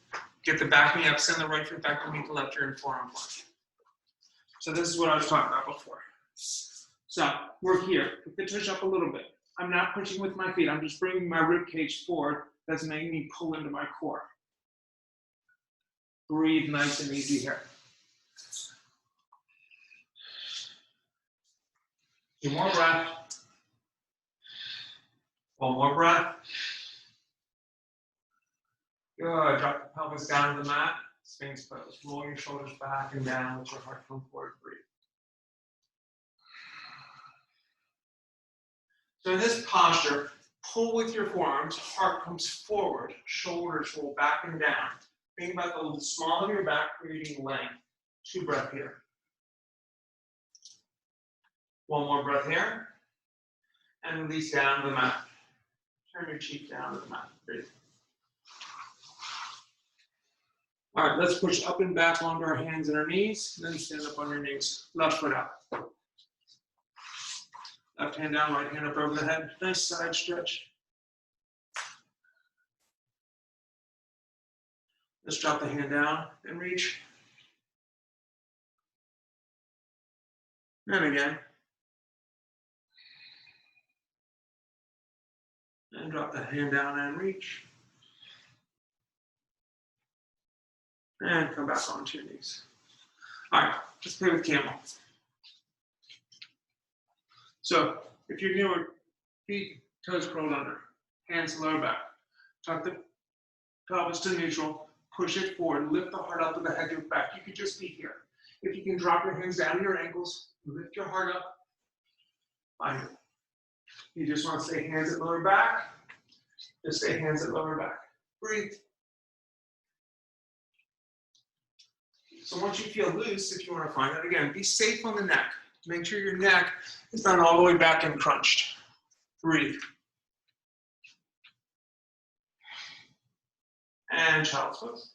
Get the back knee up, send the right foot back underneath the left ear and forearm plank. So this is what I was talking about before. So we're here. Put the tush up a little bit. I'm not pushing with my feet. I'm just bringing my rib cage forward. That's making me pull into my core. Breathe nice and easy here. Two more breaths. One more breath. Good. Drop the pelvis down to the mat. Sphinx pose. Roll your shoulders back and down. Let your heart come forward. Breathe. So in this posture, pull with your forearms. Heart comes forward. Shoulders roll back and down. Think about the small of your back creating length. Two breaths here. One more breath here. And release down to the mat. Turn your cheek down to the mat. Breathe. All right, let's push up and back onto our hands and our knees. Then stand up on your knees. Left foot out. Left hand down, right hand up over the head. Nice side stretch. Let's drop the hand down and reach. And again. And drop the hand down and reach. And come back onto your knees. All right, let's play with camel. So if you're doing feet, toes curled under, hands lower back, tuck the pelvis to neutral, push it forward, lift the heart up to the head of your back. You could just be here. If you can drop your hands down to your ankles, lift your heart up, find it. You just want to stay hands at lower back, just stay hands at lower back. Breathe. So once you feel loose, if you want to find it, again, be safe on the neck. Make sure your neck is not all the way back and crunched. Breathe. And child's pose.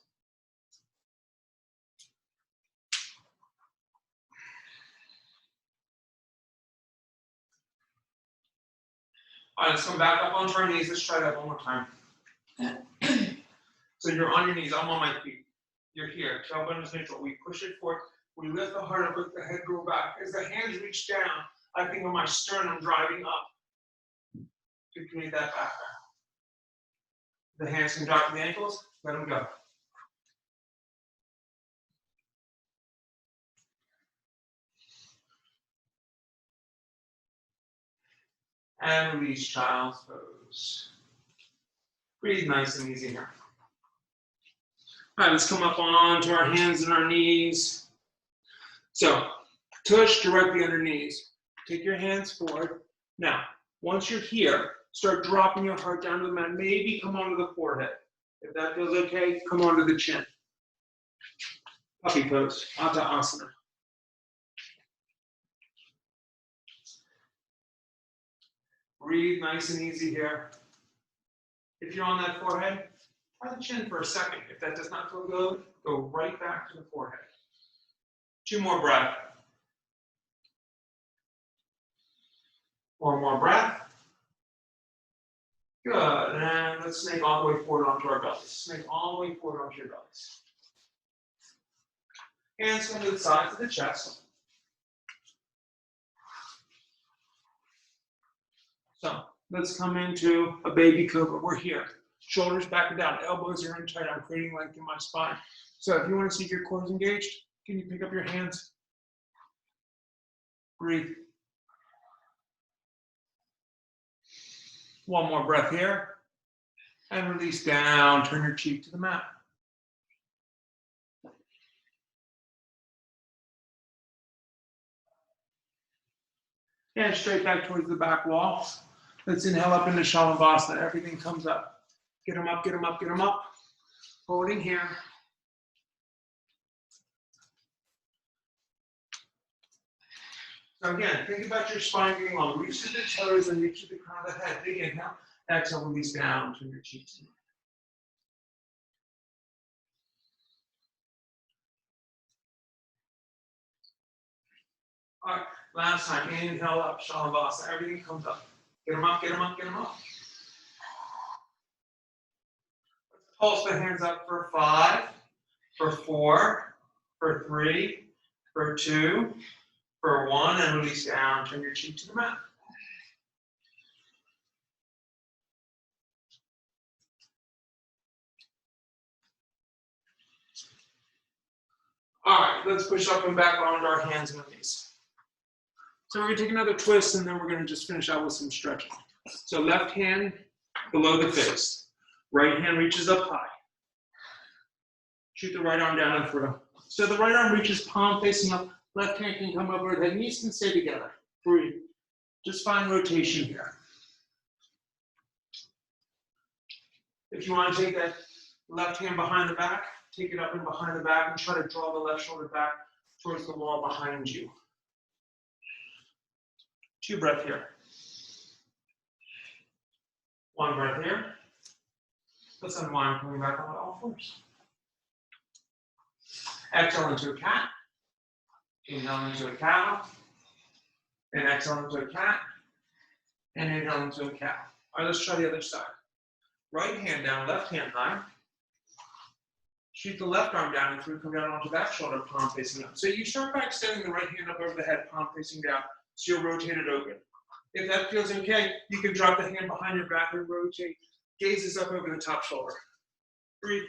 All right, let's come back up onto our knees. Let's try that one more time. So you're on your knees. I'm on my feet. You're here. Tailbone is neutral. We push it forward. We lift the heart up, let the head go back. As the hands reach down, I think of my sternum driving up to create that back. The hands can drop to the ankles. Let them go. And release child's pose. Breathe nice and easy here. All right, let's come up onto our hands and our knees. So, tush directly under knees. Take your hands forward. Now, once you're here, start dropping your heart down to the mat. Maybe come onto the forehead. If that feels okay, come onto the chin. Puppy pose, Atta Asana. Breathe nice and easy here. If you're on that forehead, try the chin for a second. If that does not feel good, go right back to the forehead. Two more breaths. One more breath. Good. And let's snake all the way forward onto our bellies. Snake all the way forward onto your bellies. Hands come to the sides of the chest. So let's come into a baby cobra. We're here. Shoulders back and down. Elbows are in tight. I'm creating length in my spine. So if you want to see if your core is engaged, can you pick up your hands? Breathe. One more breath here. And release down. Turn your cheek to the mat. And straight back towards the back wall. Let's inhale up into Shavasana. Everything comes up. Get them up, get them up, get them up. Holding here. So again, think about your spine being long. Reach to the toes and reach to the crown of the head. Big inhale. Exhale, release down. Turn your cheeks. All right, last time. Inhale up, Shavasana. Everything comes up. Get them up, get them up, get them up. Let's pulse the hands up for 5, for 4, for 3, for 2, for 1, and release down. Turn your cheek to the mat. All right, let's push up and back onto our hands and knees. So we're going to take another twist, and then we're going to just finish out with some stretching. So left hand below the face. Right hand reaches up high. Shoot the right arm down and through. So the right arm reaches palm facing up. Left hand can come over. The knees can stay together. Breathe. Just find rotation here. If you want to take that left hand behind the back, take it up and behind the back and try to draw the left shoulder back towards the wall behind you. 2 breaths here. 1 breath here. Let's unwind, coming back on all fours. Exhale into a cat. Inhale into a cow. And exhale into a cat. And inhale into a cow. All right, let's try the other side. Right hand down, left hand high. Shoot the left arm down and through, come down onto that shoulder, palm facing up. So you start by extending the right hand up over the head, palm facing down, so you'll rotate it open. If that feels okay, you can drop the hand behind your back and rotate. Gazes up over the top shoulder. Breathe.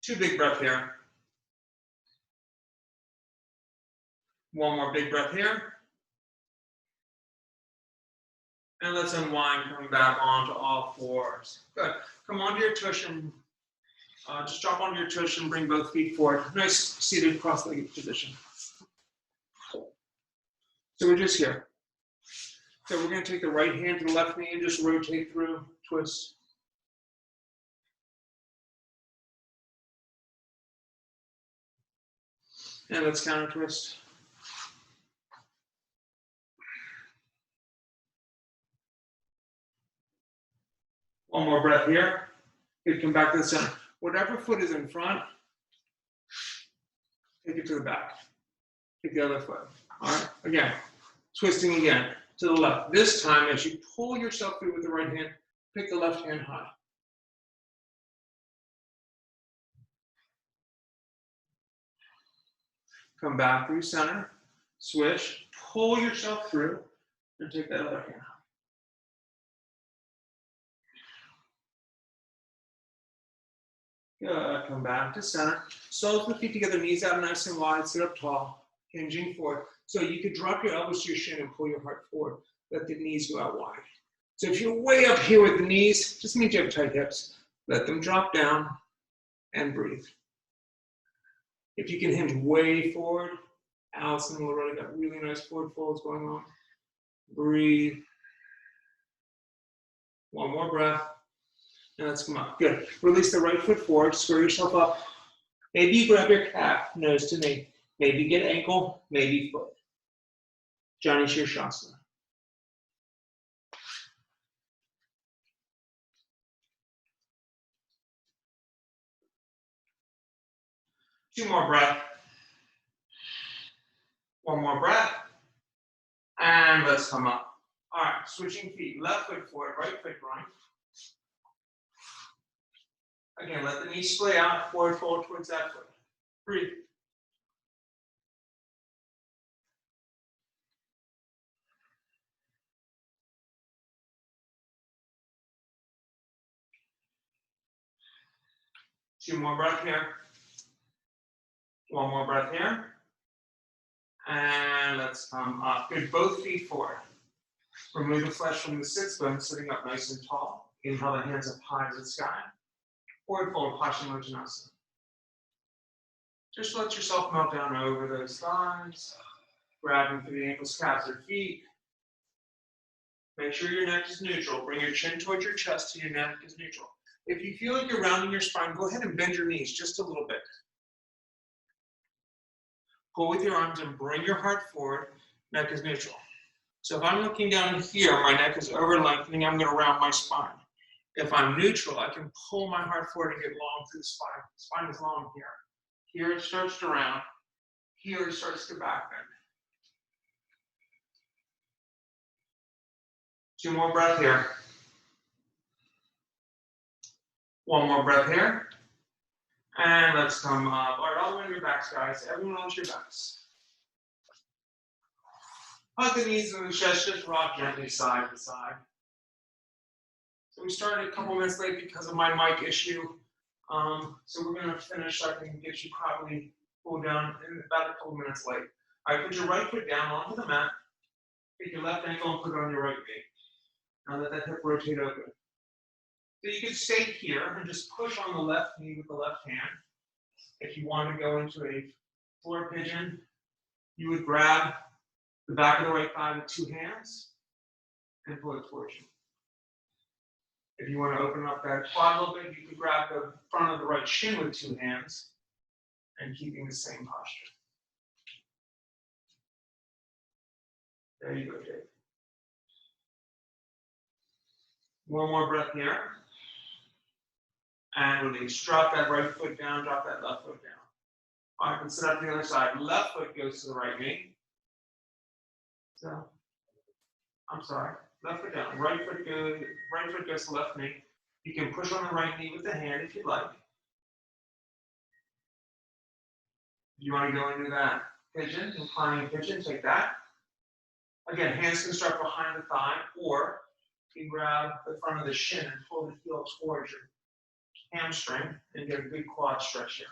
2 big breaths here. 1 more big breath here. And let's unwind, coming back onto all fours. Good. Come onto your tush and just drop onto your tush and bring both feet forward. Nice seated cross-legged position. So we're just here. So we're going to take the right hand to the left knee and just rotate through, twist. And let's counter twist. One more breath here. You come back to the center. Whatever foot is in front, take it to the back. Take the other foot. All right, again, twisting again to the left. This time, as you pull yourself through with the right hand, pick the left hand high. Come back through center, swish, pull yourself through, and take that other hand high. Good, come back to center. Soles the feet together, knees out nice and wide, sit up tall, hinging forward. So you could drop your elbows to your shin and pull your heart forward. Let the knees go out wide. So if you're way up here with the knees, just means you have tight hips. Let them drop down and breathe. If you can hinge way forward, Allison and Loretta got really nice forward folds going on. Breathe. 1 more breath. And let's come up. Good. Release the right foot forward. Square yourself up. Maybe you grab your calf, nose to knee. Maybe get ankle, maybe foot. Jani Shirshasana. Two more breath. 1 more breath. And let's come up. All right, switching feet. Left foot forward, right foot going. Again, let the knee splay out, forward fold towards that foot. Breathe. Two more breath here. One more breath here. And let's come up. Good, both feet forward. Remove the flesh from the sits bone, sitting up nice and tall. Inhale the hands up high to the sky. Forward fold, Paschimottanasana. Just let yourself melt down over those thighs. Grabbing through the ankles, calves, or feet. Make sure your neck is neutral. Bring your chin towards your chest so your neck is neutral. If you feel like you're rounding your spine, go ahead and bend your knees just a little bit. Pull with your arms and bring your heart forward. Neck is neutral. So if I'm looking down here, my neck is over lengthening, I'm going to round my spine. If I'm neutral, I can pull my heart forward and get long through the spine. The spine is long here. Here it starts to round. Here it starts to back bend. Two more breaths here. One more breath here. And let's come up. All right, all the way on your backs, guys. Everyone on your backs. Hug the knees and the chest, just rock gently side to side. So we started a couple minutes late because of my mic issue. So we're going to finish so I can get you probably pulled down in about a couple minutes late. All right, put your right foot down onto the mat. Take your left ankle and put it on your right knee. Now let that hip rotate open. So you can stay here and just push on the left knee with the left hand. If you want to go into a floor pigeon, you would grab the back of the right thigh with two hands and pull it towards you. If you want to open up that quad a little bit, you can grab the front of the right shin with two hands and keeping the same posture. There you go, Dave. One more breath here. And release. Drop that right foot down, drop that left foot down. All right, let's sit up to the other side. Left foot goes to the right knee. So, I'm sorry. Left foot down. Right foot goes to the left knee. You can push on the right knee with the hand if you'd like. If you want to go into that pigeon, inclining pigeon, take that. Again, hands can start behind the thigh, or you can grab the front of the shin and pull the heel towards your hamstring and get a good quad stretch here.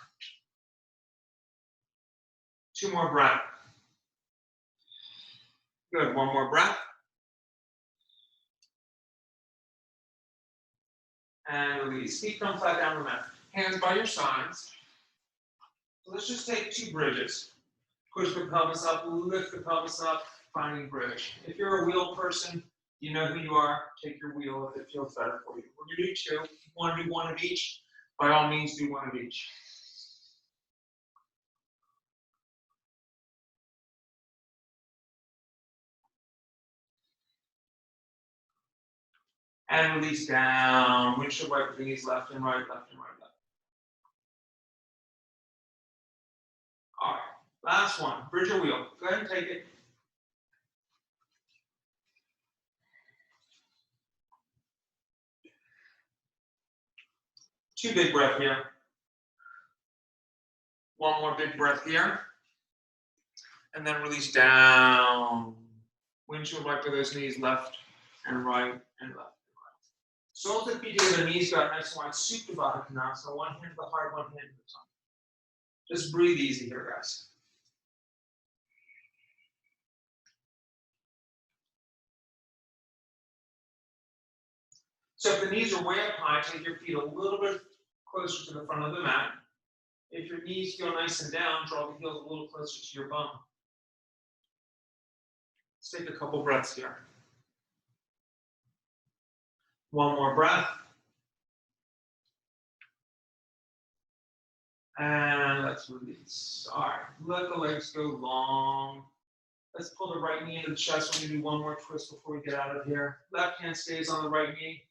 Two more breaths. Good, one more breath. And release. Feet come flat down the mat. Hands by your sides. So let's just take two bridges. Push the pelvis up, lift the pelvis up, finding bridge. If you're a wheel person, you know who you are. Take your wheel if it feels better for you. We're going to do two. If you want to do one of each, by all means, do one of each. And release down. Windshield wiper the knees left and right, left and right, left. All right, last one. Bridge or wheel. Go ahead and take it. Two big breaths here. One more big breath here. And then release down. Windshield wiper those knees left and right and left. Soles and feet together, knees got nice and wide, Supta Baddha Konasana. One hand to the heart, one hand to the tongue. Just breathe easy here, guys. So if the knees are way up high, take your feet a little bit closer to the front of the mat. If your knees feel nice and down, draw the heels a little closer to your bum. Let's take a couple breaths here. One more breath. And let's release. All right, let the legs go long. Let's pull the right knee into the chest. We're going to do one more twist before we get out of here. Left hand stays on the right knee.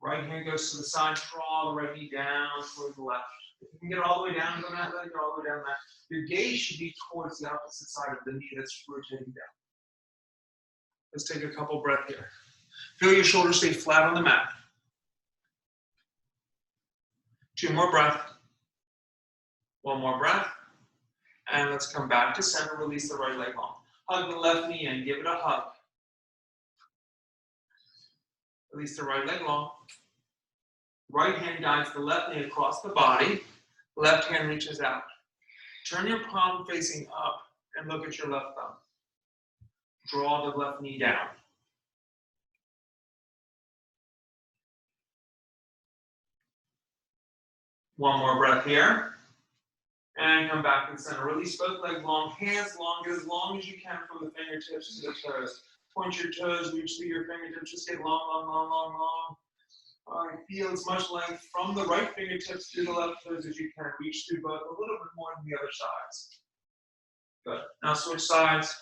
Right hand goes to the side. Draw the right knee down toward the left. If you can get all the way down, go that leg, get all the way down that. Your gaze should be towards the opposite side of the knee that's rotating down. Let's take a couple breaths here. Feel your shoulders stay flat on the mat. 2 more breaths. 1 more breath. And let's come back to center. Release the right leg long. Hug the left knee in. Give it a hug. Release the right leg long. Right hand guides the left knee across the body. Left hand reaches out. Turn your palm facing up and look at your left thumb. Draw the left knee down. One more breath here. And come back to the center. Release both legs long, hands long, get as long as you can from the fingertips to the toes. Point your toes, reach through your fingertips, just get long, long, long, long, long. All right, feel as much length from the right fingertips to the left toes as you can. Reach through both a little bit more than the other sides. Good. Now switch sides.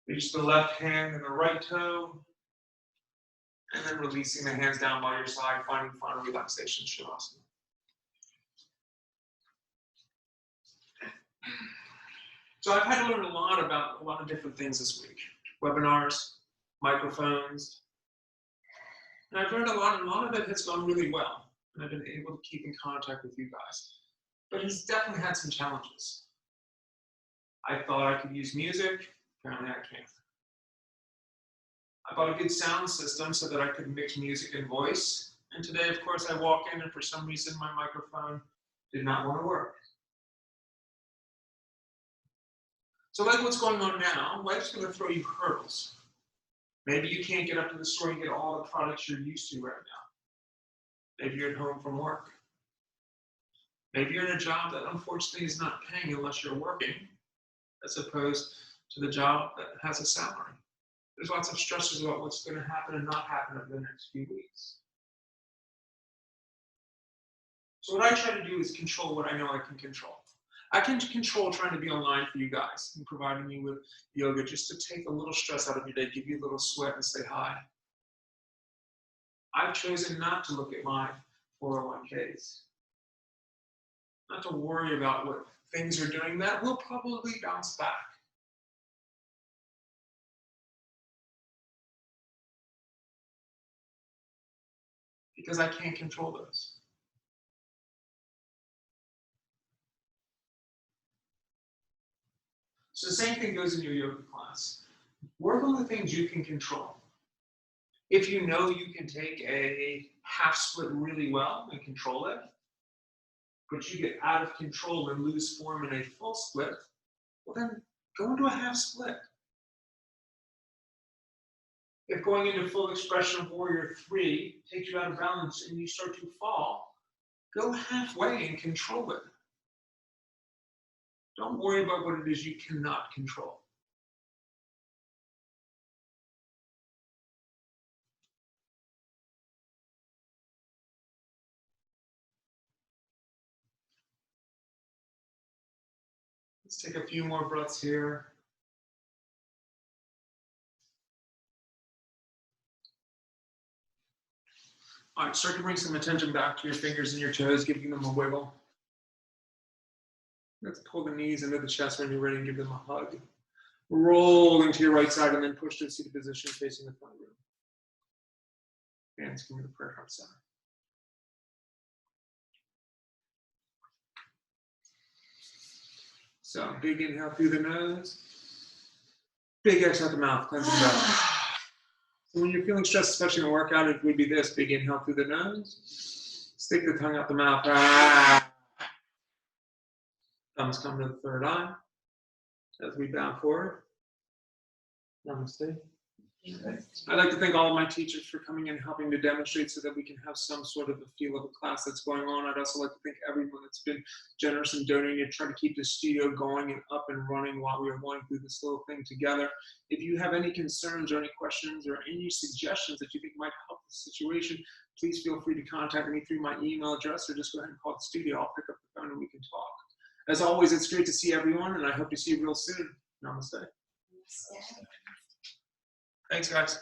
Reach the left hand and the right toe. And then releasing the hands down by your side, finding final relaxation, Shavasana. So I've had to learn a lot about a lot of different things this week. Webinars, microphones. And I've learned a lot, and a lot of it has gone really well. And I've been able to keep in contact with you guys. But it's definitely had some challenges. I thought I could use music. Apparently I can't. I bought a good sound system so that I could mix music and voice. And today, of course, I walk in and for some reason my microphone did not want to work. So like what's going on now, life's going to throw you hurdles. Maybe you can't get up to the store and get all the products you're used to right now. Maybe you're at home from work. Maybe you're in a job that unfortunately is not paying unless you're working, as opposed to the job that has a salary. There's lots of stresses about what's going to happen and not happen over the next few weeks. So what I try to do is control what I know I can control. I can control trying to be online for you guys and providing you with yoga just to take a little stress out of your day, give you a little sweat and say hi. I've chosen not to look at my 401ks. Not to worry about what things are doing. That will probably bounce back. Because I can't control those. So the same thing goes in your yoga class. Work on the things you can control. If you know you can take a half split really well and control it, but you get out of control and lose form in a full split, well then go into a half split. If going into full expression of warrior 3 takes you out of balance and you start to fall, go halfway and control it. Don't worry about what it is you cannot control. Let's take a few more breaths here. All right, start to bring some attention back to your fingers and your toes, giving them a wiggle. Let's pull the knees into the chest when you're ready and give them a hug. Roll into your right side and then push to a seated position facing the front room. Hands come to the prayer heart center. So big inhale through the nose. Big exhale out the mouth, cleansing breath. So when you're feeling stressed, especially in a workout, it would be this. Big inhale through the nose. Stick the tongue out the mouth. Thumbs come to the third eye as we bow forward. Namaste. I'd like to thank all of my teachers for coming and helping to demonstrate so that we can have some sort of a feel of a class that's going on. I'd also like to thank everyone that's been generous and donating to try to keep the studio going and up and running while we are going through this little thing together. If you have any concerns or any questions or any suggestions that you think might help the situation, please feel free to contact me through my email address or just go ahead and call the studio. I'll pick up the phone and we can talk. As always, it's great to see everyone, and I hope to see you real soon. Namaste. Thanks, guys.